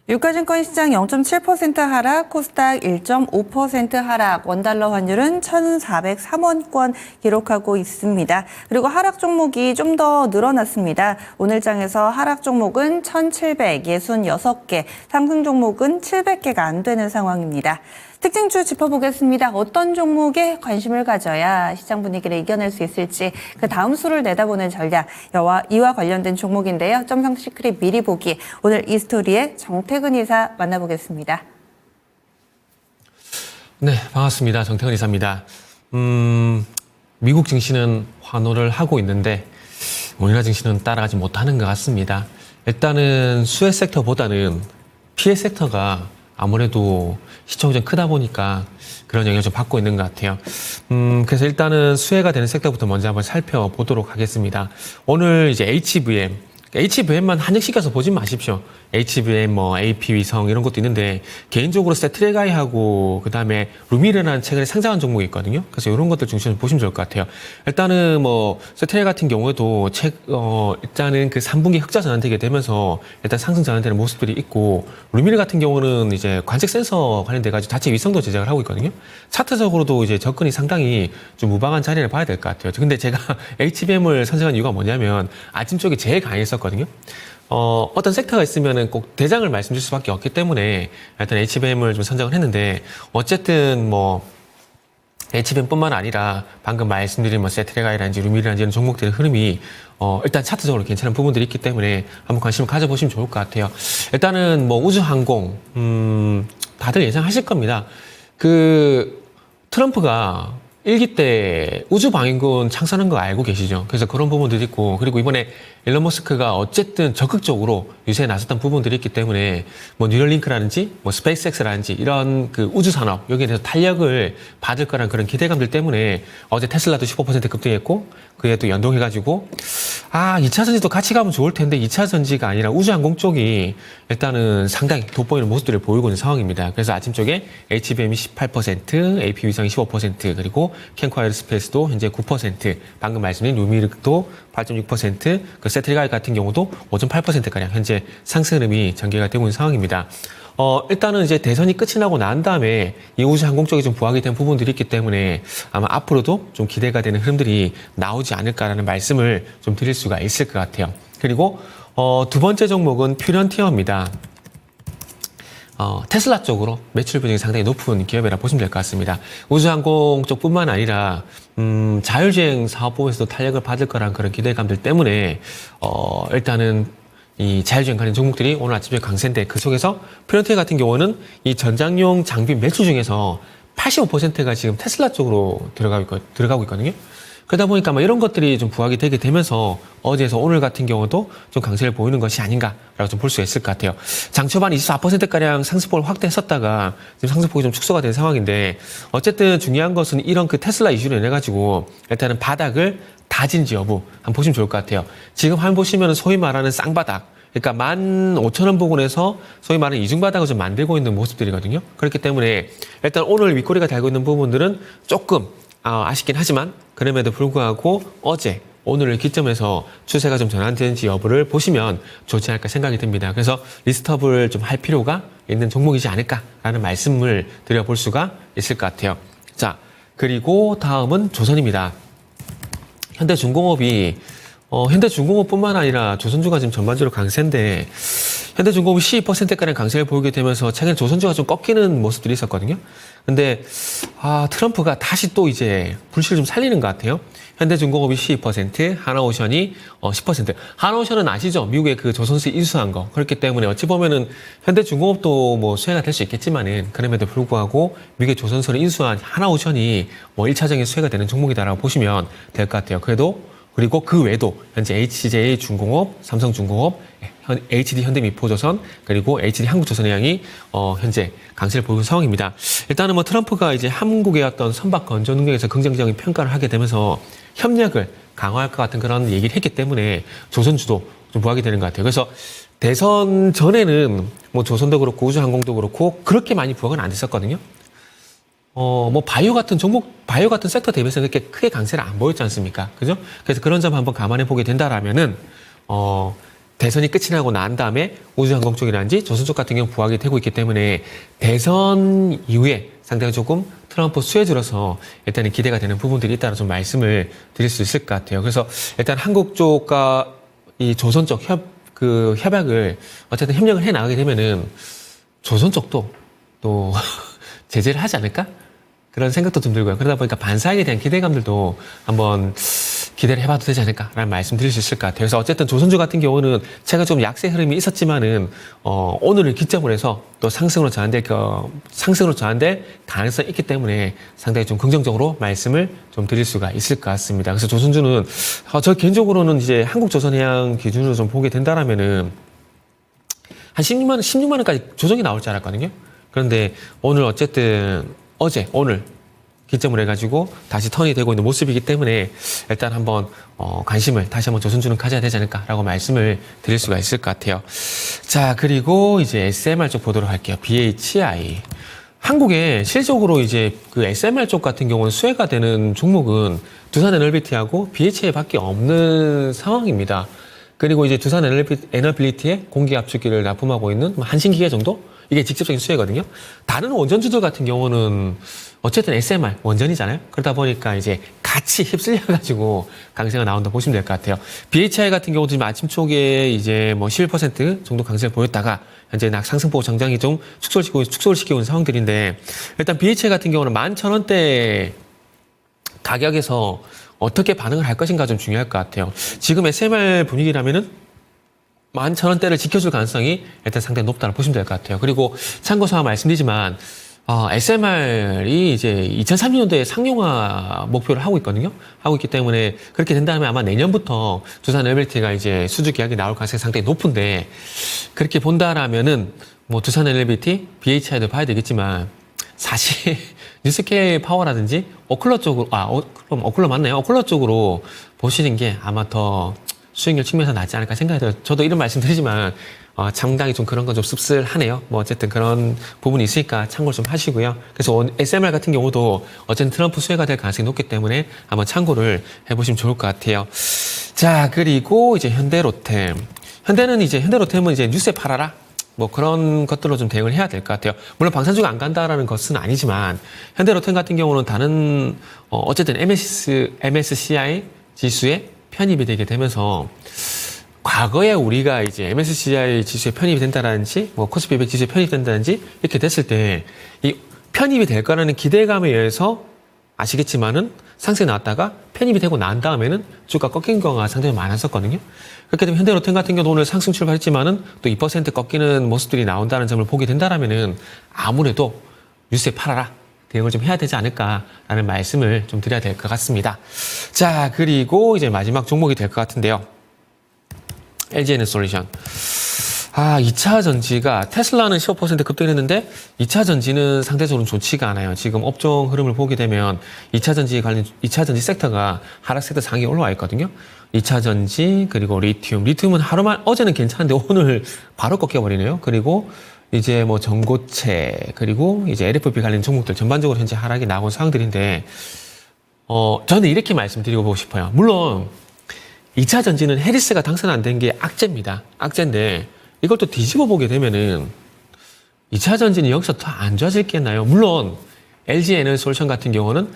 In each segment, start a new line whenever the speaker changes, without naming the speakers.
유가증권 시장 0.7% 하락, 코스닥 1.5% 하락, 원달러 환율은 1,403원권 기록하고 있습니다. 그리고 하락 종목이 좀 더 늘어났습니다. 오늘 장에서 하락 종목은 1,766개, 상승 종목은 700개가 안 되는 상황입니다. 특징주 짚어보겠습니다. 어떤 종목에 관심을 가져야 시장 분위기를 이겨낼 수 있을지 그 다음 수를 내다보는 전략, 이와 관련된 종목인데요. 점성 시크릿 미리 보기. 오늘 이 스토리의 정태근 이사 만나보겠습니다.
네, 반갑습니다. 정태근 이사입니다. 미국 증시는 환호를 하고 있는데 우리나라 증시는 따라가지 못하는 것 같습니다. 일단은 수혜 섹터보다는 피해 섹터가 아무래도 시총이 좀 크다 보니까 그런 영향을 좀 받고 있는 것 같아요. 그래서 일단은 수혜가 되는 섹터부터 먼저 한번 살펴보도록 하겠습니다. 오늘 이제 HVM만 한정시켜서 보지 마십시오. HVM, AP위성 이런 것도 있는데 개인적으로 세트레가이하고 그다음에 루미르라는 최근에 상장한 종목이 있거든요. 그래서 이런 것들 중심으로 보시면 좋을 것 같아요. 일단은 세트레 같은 경우에도 일단은 그 3분기 흑자 전환되게 되면서 일단 상승 전환되는 모습들이 있고 루미르 같은 경우는 이제 관측 센서 관련돼 가지고 자체 위성도 제작을 하고 있거든요. 차트적으로도 이제 접근이 상당히 좀 무방한 자리를 봐야 될 것 같아요. 근데 제가 HVM을 선정한 이유가 뭐냐면 아침 쪽에 제일 강했었거든요. 어떤 섹터가 있으면은 꼭 대장을 말씀드릴 수밖에 없기 때문에 일단 HBM을 좀 선정을 했는데 어쨌든 HBM뿐만 아니라 방금 말씀드린 세트레가이라든지 루미르라든지 이런 종목들의 흐름이 일단 차트적으로 괜찮은 부분들이 있기 때문에 한번 관심을 가져보시면 좋을 것 같아요. 일단은 우주항공 다들 예상하실 겁니다. 트럼프가 1기 때 우주방위군 창설한 거 알고 계시죠? 그래서 그런 부분들이 있고, 그리고 이번에 일론 머스크가 어쨌든 적극적으로 유세에 나섰던 부분들이 있기 때문에 뉴럴링크라든지 스페이스X라든지 이런 그 우주산업 여기에 대해서 탄력을 받을 거란 그런 기대감들 때문에 어제 테슬라도 15% 급등했고, 그에 또 연동해가지고 2차 전지도 같이 가면 좋을 텐데 2차 전지가 아니라 우주항공 쪽이 일단은 상당히 돋보이는 모습들을 보이고 있는 상황입니다. 그래서 아침 쪽에 HBM이 18%, AP위성이 15%, 그리고 캔코 에어로스페이스도 현재 9%, 방금 말씀드린 루미르도 8.6%, 그 세트리가이 같은 경우도 5.8%가량 현재 상승 흐름이 전개가 되고 있는 상황입니다. 일단은 이제 대선이 끝이 나고 난 다음에 이 우주항공 쪽이 좀 부각이 된 부분들이 있기 때문에 아마 앞으로도 좀 기대가 되는 흐름들이 나오지 않을까라는 말씀을 좀 드릴 수가 있을 것 같아요. 그리고 두 번째 종목은 퓨런티어입니다. 테슬라 쪽으로 매출 비중이 상당히 높은 기업이라 보시면 될 것 같습니다. 우주항공 쪽뿐만 아니라 자율주행 사업 부분에서도 탄력을 받을 거란 그런 기대감들 때문에 일단은 이 자율주행 관련 종목들이 오늘 아침에 강세인데 그 속에서 퓨런티어 같은 경우는 이 전장용 장비 매출 중에서 85%가 지금 테슬라 쪽으로 들어가고 있거든요. 그러다 보니까 이런 것들이 좀 부각이 되게 되면서 어제에서 오늘 같은 경우도 좀 강세를 보이는 것이 아닌가라고 좀 볼 수가 있을 것 같아요. 장 초반 24%가량 상승폭을 확대했었다가 지금 상승폭이 좀 축소가 된 상황인데 어쨌든 중요한 것은 이런 그 테슬라 이슈로 인해 가지고 일단은 바닥을 다진지 여부 한번 보시면 좋을 것 같아요. 지금 한번 보시면 소위 말하는 쌍바닥, 그러니까 15,000원 부근에서 소위 말하는 이중바닥을 좀 만들고 있는 모습들이거든요. 그렇기 때문에 일단 오늘 윗꼬리가 달고 있는 부분들은 조금 아쉽긴 하지만 그럼에도 불구하고 오늘을 기점에서 추세가 좀 전환되는지 여부를 보시면 좋지 않을까 생각이 듭니다. 그래서 리스트업을 좀 할 필요가 있는 종목이지 않을까라는 말씀을 드려볼 수가 있을 것 같아요. 자, 그리고 다음은 조선입니다. 현대중공업이 현대중공업뿐만 아니라 조선주가 지금 전반적으로 강세인데 현대중공업이 12%가량 강세를 보이게 되면서 최근에 조선주가 좀 꺾이는 모습들이 있었거든요. 근데 트럼프가 다시 또 이제 불씨를 좀 살리는 것 같아요. 현대중공업이 12%, 하나오션이 10%. 하나오션은 아시죠? 미국의 그 조선수 인수한 거. 그렇기 때문에 어찌 보면은 현대중공업도 수혜가 될 수 있겠지만은 그럼에도 불구하고 미국의 조선수를 인수한 하나오션이 1차적인 수혜가 되는 종목이다라고 보시면 될 것 같아요. 그리고 그 외에도 현재 HJ 중공업, 삼성중공업, HD 현대미포조선, 그리고 HD 한국조선해양이 현재 강세를 보이는 상황입니다. 일단은 트럼프가 이제 한국의 어떤 선박 건조 능력에서 긍정적인 평가를 하게 되면서 협력을 강화할 것 같은 그런 얘기를 했기 때문에 조선주도 좀 부각이 되는 것 같아요. 그래서 대선 전에는 조선도 그렇고 우주항공도 그렇고 그렇게 많이 부각은 안 됐었거든요. 바이오 같은 섹터 대비해서 그렇게 크게 강세를 안 보였지 않습니까? 그죠? 그래서 그런 점 한번 감안해 보게 된다라면은, 대선이 끝이 나고 난 다음에 우주항공 쪽이라든지 조선 쪽 같은 경우 부각이 되고 있기 때문에 대선 이후에 상당히 조금 트럼프 수혜에 들어서 일단은 기대가 되는 부분들이 있다는 좀 말씀을 드릴 수 있을 것 같아요. 그래서 일단 한국 쪽과 이 조선 쪽 협약을 어쨌든 협력을 해 나가게 되면은 조선 쪽도 또 제재를 하지 않을까? 그런 생각도 좀 들고요. 그러다 보니까 반사에 대한 기대감들도 한번 기대를 해봐도 되지 않을까라는 말씀 드릴 수 있을 것 같아요. 그래서 어쨌든 조선주 같은 경우는 제가 좀 약세 흐름이 있었지만은 오늘을 기점으로 해서 또 상승으로 전환될 가능성이 있기 때문에 상당히 좀 긍정적으로 말씀을 좀 드릴 수가 있을 것 같습니다. 그래서 조선주는 저 개인적으로는 이제 한국조선해양 기준으로 좀 보게 된다라면은 한 16만 원까지 조정이 나올 줄 알았거든요. 그런데 오늘 어쨌든 오늘 기점을 해가지고 다시 턴이 되고 있는 모습이기 때문에 일단 한번 관심을 다시 한번 조선주는 가져야 되지 않을까라고 말씀을 드릴 수가 있을 것 같아요. 자, 그리고 이제 SMR 쪽 보도록 할게요. BHI. 한국에 실질적으로 이제 그 SMR 쪽 같은 경우는 수혜가 되는 종목은 두산 에너빌리티하고 BHI밖에 없는 상황입니다. 그리고 이제 두산 에너빌리티에 공기 압축기를 납품하고 있는 한신기계 정도? 이게 직접적인 수혜거든요. 다른 원전주들 같은 경우는 어쨌든 SMR 원전이잖아요. 그러다 보니까 이제 같이 휩쓸려가지고 강세가 나온다 보시면 될 것 같아요. BHI 같은 경우도 지금 아침 초기에 이제 뭐 11% 정도 강세를 보였다가 현재 상승폭 정장이 좀 축소를 시키고 있는 상황들인데 일단 BHI 같은 경우는 11,000원대 가격에서 어떻게 반응을 할 것인가 좀 중요할 것 같아요. 지금 SMR 분위기라면은 11,000원대를 지켜줄 가능성이 일단 상당히 높다고 보시면 될 것 같아요. 그리고 참고서 말씀드리지만 SMR이 이제 2030년도에 상용화 목표를 하고 있거든요. 하고 있기 때문에 그렇게 된다면 아마 내년부터 두산 에너빌리티가 이제 수주 계약이 나올 가능성이 상당히 높은데 그렇게 본다라면은 뭐 두산 에너빌리티, BHI도 봐야 되겠지만 사실 뉴스케 파워라든지 오클러 쪽으로 그럼 오클러 맞나요? 오클러 쪽으로 보시는 게 아마 더 수익률 측면에서 낫지 않을까 생각이 들어요. 저도 이런 말씀 드리지만 상당히 좀 그런 건 좀 씁쓸하네요. 뭐 어쨌든 그런 부분이 있으니까 참고를 좀 하시고요. 그래서 SMR 같은 경우도 어쨌든 트럼프 수혜가 될 가능성이 높기 때문에 한번 참고를 해보시면 좋을 것 같아요. 자, 그리고 이제 현대로템은 이제 뉴스에 팔아라. 뭐 그런 것들로 좀 대응을 해야 될 것 같아요. 물론 방산주가 안 간다라는 것은 아니지만 현대로템 같은 경우는 다른 어쨌든 MSCI 지수에 편입이 되게 되면서 과거에 우리가 이제 MSCI 지수에 편입이 된다든지 뭐 코스피 500 지수에 편입이 된다든지 이렇게 됐을 때 이 편입이 될 거라는 기대감에 의해서 아시겠지만은 상승이 나왔다가 편입이 되고 난 다음에는 주가 꺾인 경우가 상당히 많았었거든요. 그렇게 되면 현대로템 같은 경우도 오늘 상승 출발했지만은 또 2% 꺾이는 모습들이 나온다는 점을 보게 된다라면은 아무래도 뉴스에 팔아라. 대응을 좀 해야 되지 않을까라는 말씀을 좀 드려야 될 것 같습니다. 자, 그리고 이제 마지막 종목이 될 것 같은데요. LG에너솔루션. 2차 전지가 테슬라는 15% 급등했는데 2차 전지는 상대적으로 좋지가 않아요. 지금 업종 흐름을 보게 되면 2차 전지 섹터가 하락 섹터 상위에 올라와 있거든요. 2차 전지 그리고 리튬은 어제는 괜찮은데 오늘 바로 꺾여버리네요. 그리고 이제 뭐 전고체 그리고 이제 LFP 관련 종목들 전반적으로 현재 하락이 나온 상황들인데 저는 이렇게 말씀드리고 싶어요. 물론 2차 전지는 해리스가 당선 안 된 게 악재입니다. 악재인데 이걸 또 뒤집어 보게 되면은 2차 전지는 여기서 더 안 좋아질 게 있나요? 물론 LG 에너솔루션 같은 경우는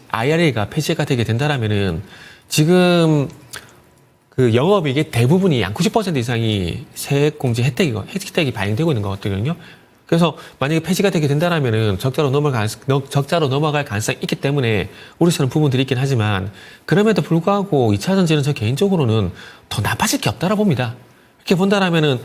IRA가 폐지가 되게 된다라면은 지금 그 영업이익의 대부분이 약 90% 이상이 세액공제 혜택이 반영되고 있는 거거든요. 그래서 만약에 폐지가 되게 된다라면은 적자로 넘어갈 가능성이 있기 때문에 우려하는 부분들이 있긴 하지만 그럼에도 불구하고 2차 전지는 저 개인적으로는 더 나빠질 게 없다라 봅니다. 이렇게 본다라면은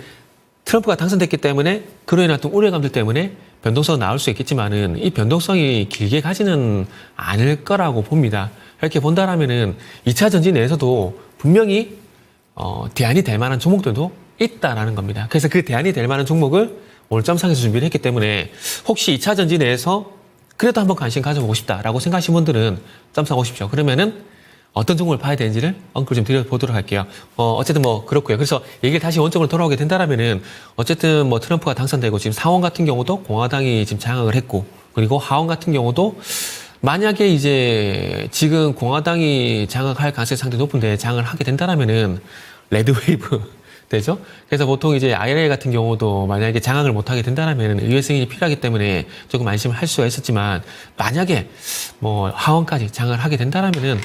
트럼프가 당선됐기 때문에 그로 인한 어떤 우려감들 때문에 변동성은 나올 수 있겠지만은 이 변동성이 길게 가지는 않을 거라고 봅니다. 이렇게 본다라면은 2차 전지 내에서도 분명히 대안이 될 만한 종목들도 있다라는 겁니다. 그래서 그 대안이 될 만한 종목을 오늘 점상에서 준비를 했기 때문에 혹시 2차 전지 내에서 그래도 한번 관심 가져보고 싶다라고 생각하시는 분들은 점상 오십시오. 그러면은 어떤 종목을 봐야 되는지를 언급을 좀 드려보도록 할게요. 어쨌든 뭐 그렇고요. 그래서 얘기를 다시 원점으로 돌아오게 된다라면은 어쨌든 뭐 트럼프가 당선되고 지금 상원 같은 경우도 공화당이 지금 장악을 했고 그리고 하원 같은 경우도 만약에 이제 지금 공화당이 장악할 가능성이 상당히 높은데 장악을 하게 된다라면은 레드웨이브 되죠. 그래서 보통 이제 IRA 같은 경우도 만약에 장악을 못하게 된다면 의회 승인이 필요하기 때문에 조금 안심을 할 수가 있었지만 만약에 뭐 하원까지 장악을 하게 된다면은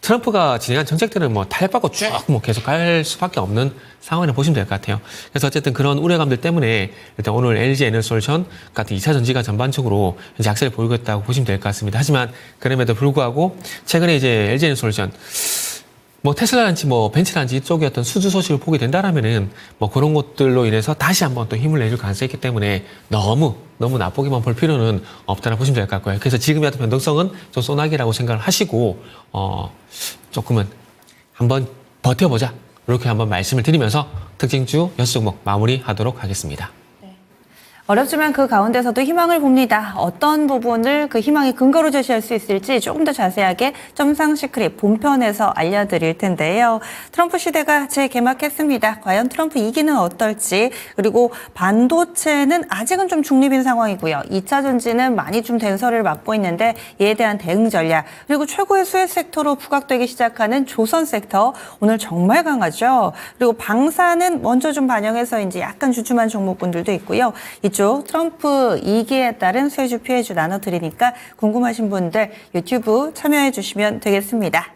트럼프가 진행한 정책들은 뭐 탄력받고 쭉 뭐 계속 갈 수밖에 없는 상황을 보시면 될 것 같아요. 그래서 어쨌든 그런 우려감들 때문에 일단 오늘 LG 에너솔루션 같은 2차 전지가 전반적으로 이제 악세를 보이고 있다고 보시면 될 것 같습니다. 하지만 그럼에도 불구하고 최근에 이제 LG 에너솔루션 뭐 테슬라란지 뭐 벤츠란지 이쪽의 어떤 수주 소식을 보게 된다라면은 뭐 그런 것들로 인해서 다시 한번 또 힘을 내줄 가능성이 있기 때문에 너무 나쁘게만 볼 필요는 없다고 보시면 될 것 같고요. 그래서 지금의 어떤 변동성은 좀 소나기라고 생각을 하시고 조금은 한번 버텨보자 이렇게 한번 말씀을 드리면서 특징주 6종목 마무리하도록 하겠습니다.
어렵지만 그 가운데서도 희망을 봅니다. 어떤 부분을 그 희망의 근거로 제시할 수 있을지 조금 더 자세하게 점상 시크릿 본편에서 알려드릴 텐데요. 트럼프 시대가 재개막했습니다. 과연 트럼프 2기는 어떨지, 그리고 반도체는 아직은 좀 중립인 상황이고요. 2차 전지는 많이 좀 den서를 맞고 있는데 이에 대한 대응 전략, 그리고 최고의 수혜 섹터로 부각되기 시작하는 조선 섹터 오늘 정말 강하죠. 그리고 방사는 먼저 좀 반영해서 이제 약간 주춤한 종목군들도 있고요. 이쪽 트럼프 2기에 따른 수혜주 피해주 나눠드리니까 궁금하신 분들 유튜브 참여해 주시면 되겠습니다.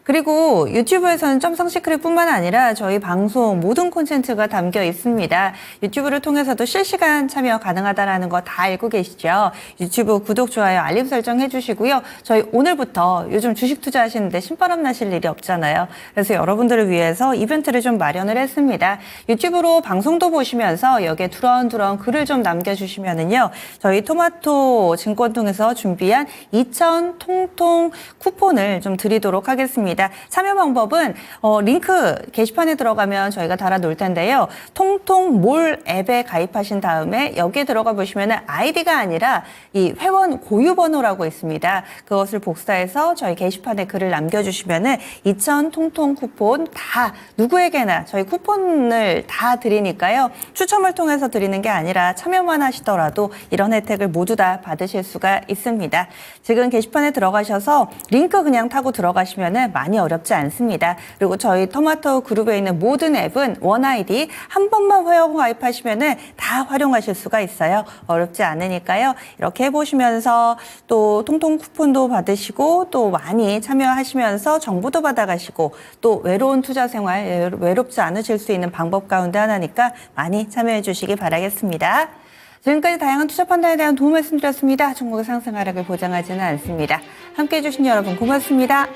그리고 유튜브에서는 점성 시크릿뿐만 아니라 저희 방송 모든 콘텐츠가 담겨 있습니다. 유튜브를 통해서도 실시간 참여 가능하다는 거 다 알고 계시죠? 유튜브 구독, 좋아요, 알림 설정 해주시고요. 저희 오늘부터 요즘 주식 투자하시는데 신바람 나실 일이 없잖아요. 그래서 여러분들을 위해서 이벤트를 좀 마련을 했습니다. 유튜브로 방송도 보시면서 여기에 두런두런 글을 좀 남겨주시면은요. 저희 토마토 증권 통해서 준비한 2,000 통통 쿠폰을 좀 드리도록 하겠습니다. 참여 방법은 링크 게시판에 들어가면 저희가 달아놓을 텐데요. 통통몰 앱에 가입하신 다음에 여기에 들어가 보시면 아이디가 아니라 이 회원 고유 번호라고 있습니다. 그것을 복사해서 저희 게시판에 글을 남겨주시면 2,000 통통 쿠폰 다 누구에게나 저희 쿠폰을 다 드리니까요. 추첨을 통해서 드리는 게 아니라 참여만 하시더라도 이런 혜택을 모두 다 받으실 수가 있습니다. 지금 게시판에 들어가셔서 링크 그냥 타고 들어가시면 많이 어렵지 않습니다. 그리고 저희 토마토 그룹에 있는 모든 앱은 원 아이디 한 번만 회원 가입하시면 다 활용하실 수가 있어요. 어렵지 않으니까요. 이렇게 해보시면서 또 통통 쿠폰도 받으시고 또 많이 참여하시면서 정보도 받아가시고 또 외로운 투자 생활 외롭지 않으실 수 있는 방법 가운데 하나니까 많이 참여해 주시기 바라겠습니다. 지금까지 다양한 투자 판단에 대한 도움 말씀드렸습니다. 종목의 상승 하락을 보장하지는 않습니다. 함께해 주신 여러분 고맙습니다.